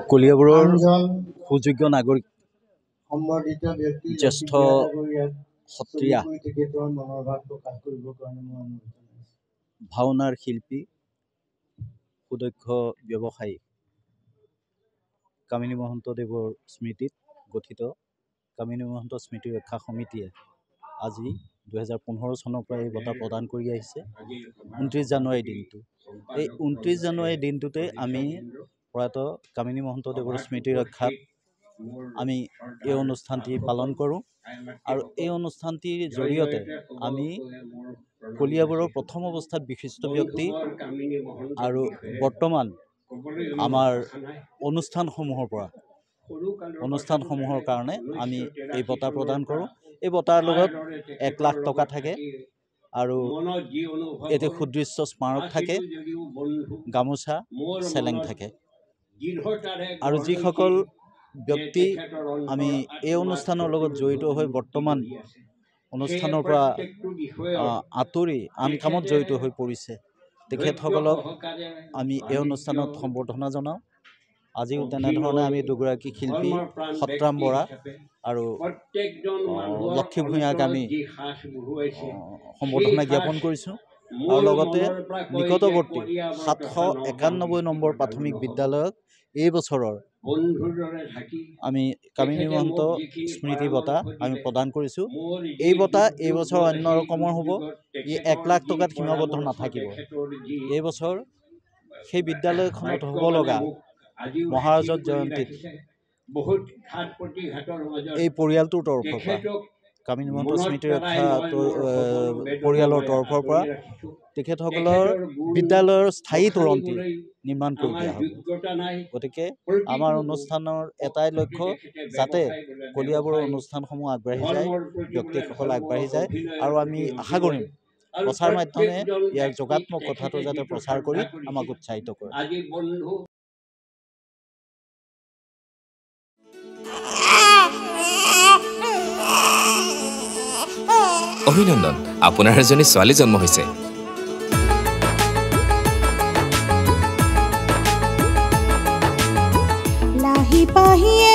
কলিয়াবৰৰ সুযোগ্য নাগৰিক সম্বৰ্ধিত ব্যক্তি জ্যেষ্ঠ সত্ৰীয়া ভাওনাৰ শিল্পী সুদক্ষ ব্যৱসায়ী কামিনী মহন্তদেৱৰ স্মৃতিত গঠিত কামিনী মহন্ত স্মৃতি ৰক্ষা সমিতিয়ে আজি 2015 চনৰ পৰা এই বঁটা প্ৰদান কৰি আহিছে 29 জানুৱাৰী দিনটো। এই 29 জানুৱাৰী দিনটোতে আমি প্ৰয়াত কামিনী মহন্তদেৱৰ স্মৃতি ৰক্ষাত আমি এই অনুষ্ঠানটি পালন কৰোঁ আৰু এই অনুষ্ঠানটিৰ জৰিয়তে আমি কলিয়াবৰৰ প্ৰথম অৱস্থাত বিশিষ্ট ব্যক্তি আৰু বৰ্তমান আমাৰ অনুষ্ঠানসমূহৰ কাৰণে আমি এই বঁটা প্ৰদান কৰোঁ। এই বঁটাৰ লগত 1 লাখ টকা থাকে আৰু এটি সুদৃশ্য স্মাৰক থাকে, গামোচা, চেলেং থাকে। আৰু যিসকল ব্যক্তি আমি এই অনুষ্ঠানৰ লগত জড়িত হৈ বৰ্তমান অনুষ্ঠানৰ পৰা আঁতৰি আন কামত জড়িত হৈ পৰিছে, তেখেতসকলক আমি এই অনুষ্ঠানত সম্বৰ্ধনা জনাওঁ। আজিও তেনেধৰণে আমি দুগৰাকী শিল্পী সত্ৰাম বৰা আৰু লক্ষী ভূঞাক আমি সম্বৰ্ধনা জ্ঞাপন কৰিছোঁ আৰু লগতে নিকটৱৰ্তী 791 নম্বৰ প্ৰাথমিক বিদ্যালয়ক এই বছৰৰ আমি কামিনী মহন্ত স্মৃতি বঁটা আমি প্ৰদান কৰিছোঁ। এই বঁটা এই বছৰ অন্য ৰকমৰ হ'ব, ই 1 লাখ টকাত সীমাবদ্ধ নাথাকিব। এই বছৰ সেই বিদ্যালয়খনত হ'ব লগা মহাৰাজত জয়ন্তীত এই পৰিয়ালটোৰ তৰফৰ পৰা কামিনী মহন্ত স্মৃতি ৰক্ষা পৰিয়ালৰ তৰফৰ পৰা তেখেতসকলৰ বিদ্যালয়ৰ স্থায়ী তোৰণটি নিৰ্মাণ কৰি দিয়া হ'ব। গতিকে আমাৰ অনুষ্ঠানৰ এটাই লক্ষ্য, যাতে কলিয়াবৰৰ অনুষ্ঠানসমূহ আগবাঢ়ি যায়, ব্যক্তিসকল আগবাঢ়ি যায় আৰু আমি আশা কৰিম প্ৰচাৰ মাধ্যমে ইয়াৰ যোগাত্মক কথাটো যাতে প্ৰচাৰ কৰি আমাক উৎসাহিত কৰে। অভিনন্দন, আপোনাৰ এজনী ছোৱালী জন্ম হৈছে। লাহি পাহিয়ে